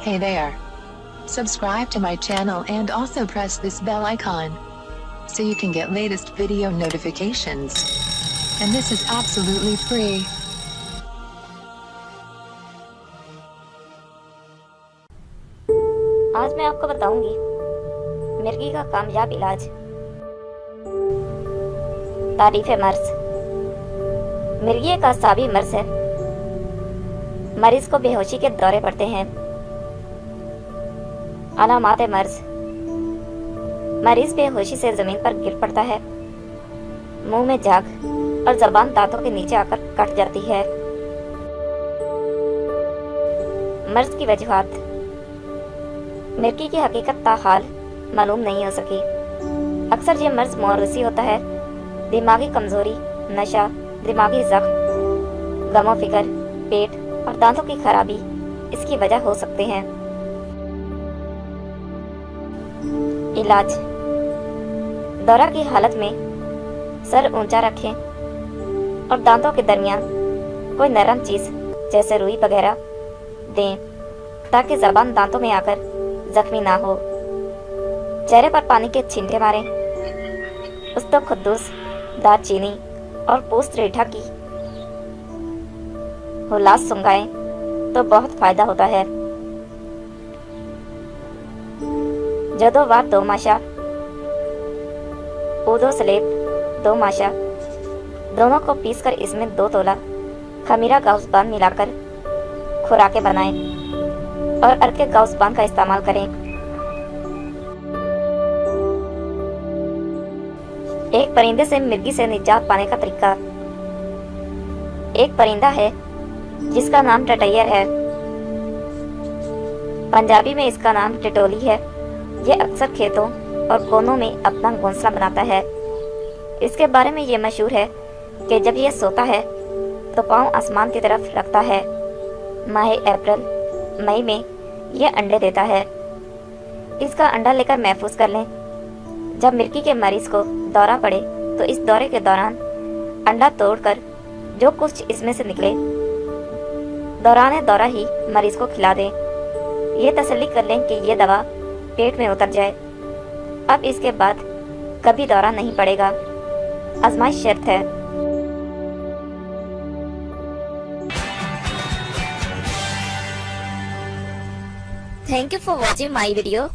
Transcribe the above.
Hey there. Subscribe to my channel and also press this bell icon so you can get latest video notifications. And this is absolutely free. आज मैं आपको बताऊंगी मिर्गी का कामयाब इलाज। तारीफ मर्ज। मिर्गी एक असाबी मर्ज है। मरीज को बेहोशी के दौरे पड़ते हैं। अलामात मर्ज। मरीज बेहोशी से जमीन पर गिर पड़ता है, मुंह में झाग और जबान दांतों के नीचे आकर कट जाती है। मर्ज की वजूहात। मिर्गी की हकीकत ताहाल मालूम नहीं हो सकी। अक्सर ये मर्ज मौरूसी होता है। दिमागी कमजोरी, नशा, दिमागी जख्म, गमो फिक्र, पेट और दांतों की खराबी इसकी वजह हो सकते हैं। इलाज। दौरा की हालत में सर ऊंचा रखें और दांतों के दरमियान कोई नरम चीज जैसे रुई वगैरह दें ताकि जबान दांतों में आकर जख्मी ना हो। चेहरे पर पानी के छींटे मारें। उस्तो खुद्दूस, दालचीनी और पोस्त रेठा की हुलास सुंघाएं तो बहुत फायदा होता है। जदो वार 2 माशा, ऊदो सलेब 2 माशा, दोनों को पीसकर इसमें 2 तोला खमीरा गाउसबान मिलाकर खुराकें बनाएं और अर्के गाउसबान का इस्तेमाल करें। एक परिंदे से मिर्गी से निजात पाने का तरीका। एक परिंदा है जिसका नाम टटैयर है। पंजाबी में इसका नाम टिटोली है। ये अक्सर खेतों और कोनों में अपना घोंसला बनाता है। इसके बारे में ये मशहूर है कि जब यह सोता है तो पाँव आसमान की तरफ रखता है। माह अप्रैल मई में यह अंडे देता है। इसका अंडा लेकर महफूज कर लें। जब मिर्गी के मरीज को दौरा पड़े तो इस दौरे के दौरान अंडा तोड़कर जो कुछ इसमें से निकले दौरान दौरा ही मरीज को खिला दें। ये तसल्ली कर लें कि ये दवा पेट में उतर जाए। अब इसके बाद कभी दौरा नहीं पड़ेगा। आजमाइश शर्त है। Thank you for watching my video.